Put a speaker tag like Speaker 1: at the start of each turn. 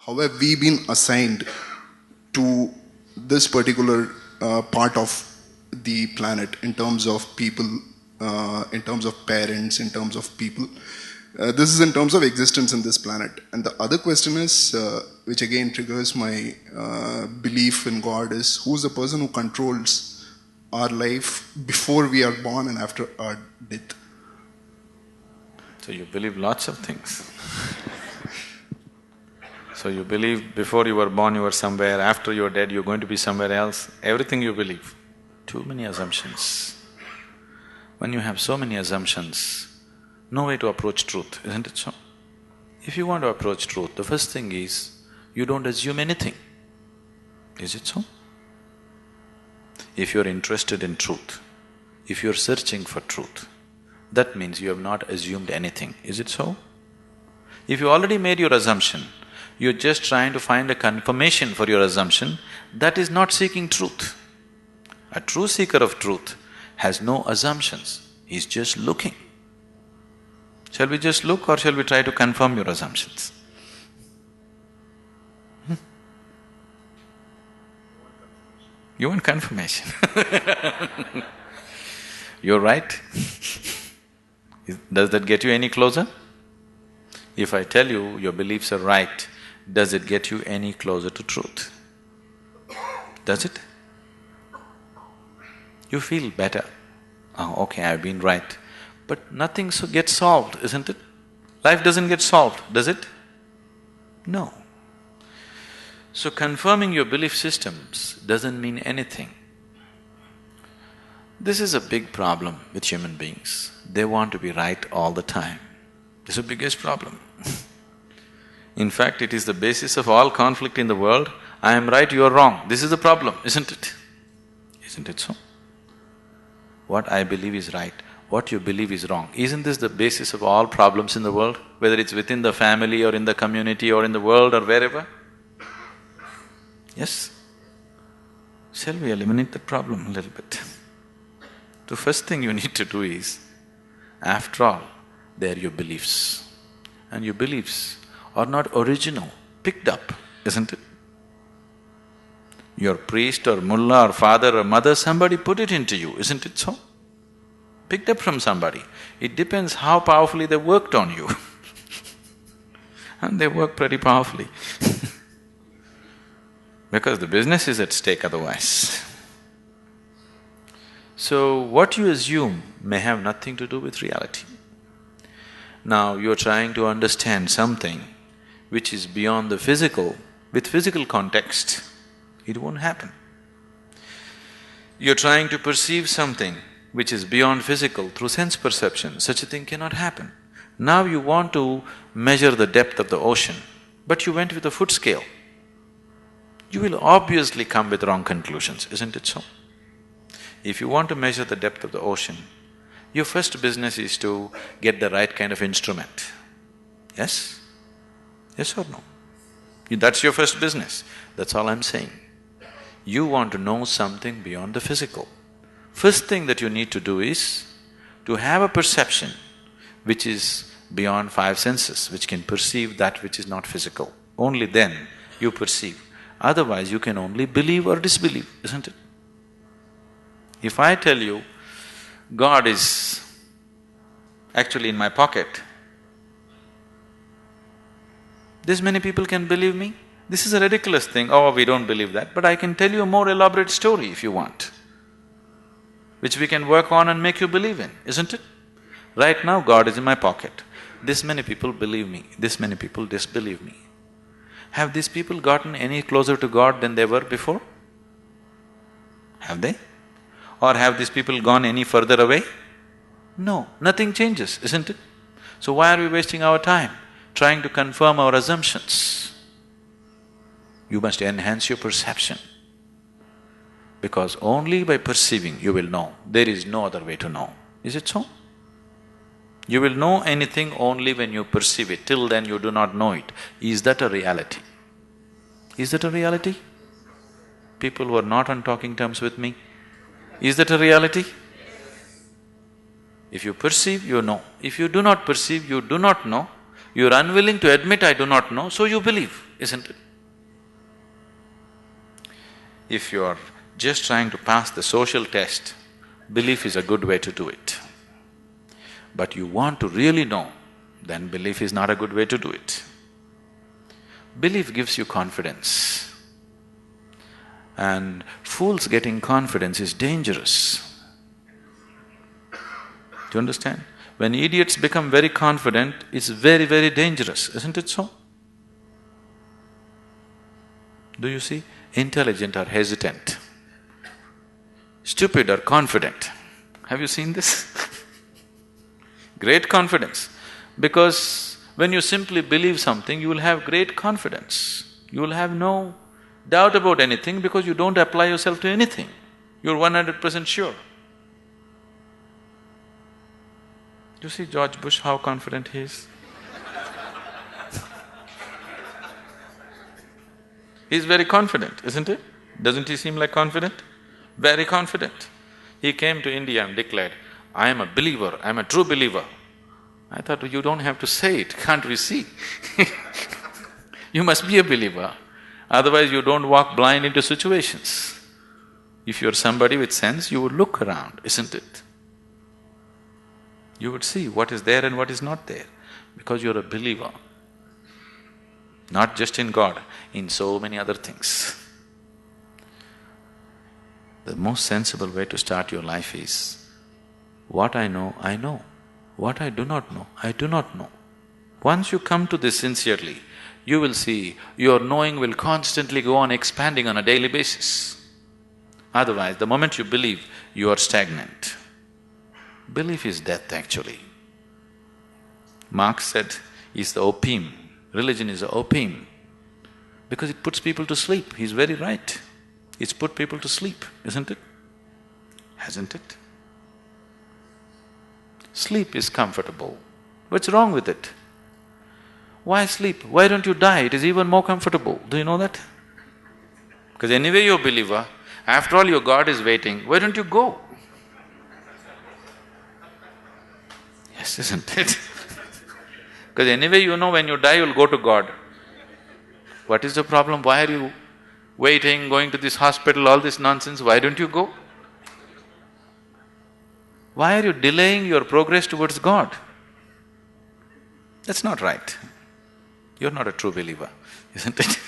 Speaker 1: how have we been assigned to this particular part of the planet in terms of people, in terms of parents, in terms of people. This is in terms of existence in this planet. And the other question is, which again triggers my belief in God, is who's the person who controls our life before we are born and after our death?
Speaker 2: So you believe lots of things. So you believe before you were born you were somewhere, after you're dead you're going to be somewhere else, everything you believe. Too many assumptions. When you have so many assumptions, no way to approach truth, isn't it so? If you want to approach truth, the first thing is, you don't assume anything. Is it so? If you're interested in truth, if you're searching for truth, that means you have not assumed anything, is it so? If you already made your assumption, you're just trying to find a confirmation for your assumption, that is not seeking truth. A true seeker of truth has no assumptions, he's just looking. Shall we just look or shall we try to confirm your assumptions? You want confirmation? You're right. Does that get you any closer? If I tell you your beliefs are right, does it get you any closer to truth? Does it? You feel better. Oh, okay, I've been right. But nothing gets solved, isn't it? Life doesn't get solved, does it? No. So confirming your belief systems doesn't mean anything. This is a big problem with human beings. They want to be right all the time. This is the biggest problem. In fact, it is the basis of all conflict in the world. I am right, you are wrong. This is the problem, isn't it? Isn't it so? What I believe is right, what you believe is wrong. Isn't this the basis of all problems in the world? Whether it's within the family or in the community or in the world or wherever? Yes? Shall we eliminate the problem a little bit? The first thing you need to do is, after all, they are your beliefs. And your beliefs are not original, picked up, isn't it? Your priest or mullah or father or mother, somebody put it into you, isn't it so? Picked up from somebody. It depends how powerfully they worked on you. And they work pretty powerfully because the business is at stake otherwise. So, what you assume may have nothing to do with reality. Now, you're trying to understand something which is beyond the physical, with physical context, it won't happen. You're trying to perceive something which is beyond physical through sense perception, such a thing cannot happen. Now you want to measure the depth of the ocean, but you went with a foot scale. You will obviously come with wrong conclusions, isn't it so? If you want to measure the depth of the ocean, your first business is to get the right kind of instrument. Yes? Yes or no? That's your first business, that's all I'm saying. You want to know something beyond the physical. First thing that you need to do is to have a perception which is beyond five senses, which can perceive that which is not physical. Only then you perceive. Otherwise, you can only believe or disbelieve, isn't it? If I tell you, God is actually in my pocket, this many people can believe me? This is a ridiculous thing, oh, we don't believe that, but I can tell you a more elaborate story if you want, which we can work on and make you believe in, isn't it? Right now, God is in my pocket. This many people believe me, this many people disbelieve me. Have these people gotten any closer to God than they were before? Have they? Or have these people gone any further away? No, nothing changes, isn't it? So why are we wasting our time trying to confirm our assumptions? You must enhance your perception, because only by perceiving you will know. There is no other way to know. Is it so? You will know anything only when you perceive it. Till then you do not know it. Is that a reality? Is that a reality? People who are not on talking terms with me, is that a reality? If you perceive, you know. If you do not perceive, you do not know. You are unwilling to admit I do not know, so you believe. isn't it? If you're just trying to pass the social test, belief is a good way to do it. But you want to really know, then belief is not a good way to do it. Belief gives you confidence. And fools getting confidence is dangerous. Do you understand? When idiots become very confident, it's very, very dangerous, isn't it so? Do you see? Intelligent are hesitant. Stupid are confident. Have you seen this? Great confidence. Because when you simply believe something, you will have great confidence. You will have no doubt about anything because you don't apply yourself to anything. You're 100% sure. You see George Bush, how confident he is? He's very confident, isn't it? Doesn't he seem like confident? Very confident. He came to India and declared, "I am a believer, I am a true believer." I thought, you don't have to say it, can't we see? You must be a believer, otherwise you don't walk blind into situations. If you're somebody with sense, you would look around, isn't it? You would see what is there and what is not there, because you're a believer. Not just in God, in so many other things. The most sensible way to start your life is, what I know, I know. What I do not know, I do not know. Once you come to this sincerely, you will see your knowing will constantly go on expanding on a daily basis. Otherwise, the moment you believe, you are stagnant. Belief is death actually. Marx said, is the opium, religion is the opium, because it puts people to sleep. He's very right. It's put people to sleep, isn't it? Hasn't it? Sleep is comfortable. What's wrong with it? Why sleep? Why don't you die? It is even more comfortable. Do you know that? Because anyway you're a believer, after all your God is waiting, why don't you go? Yes, isn't it? Because anyway you know when you die you'll go to God. What is the problem? Why are you waiting, going to this hospital, all this nonsense? Why don't you go? Why are you delaying your progress towards God? That's not right. You're not a true believer, isn't it?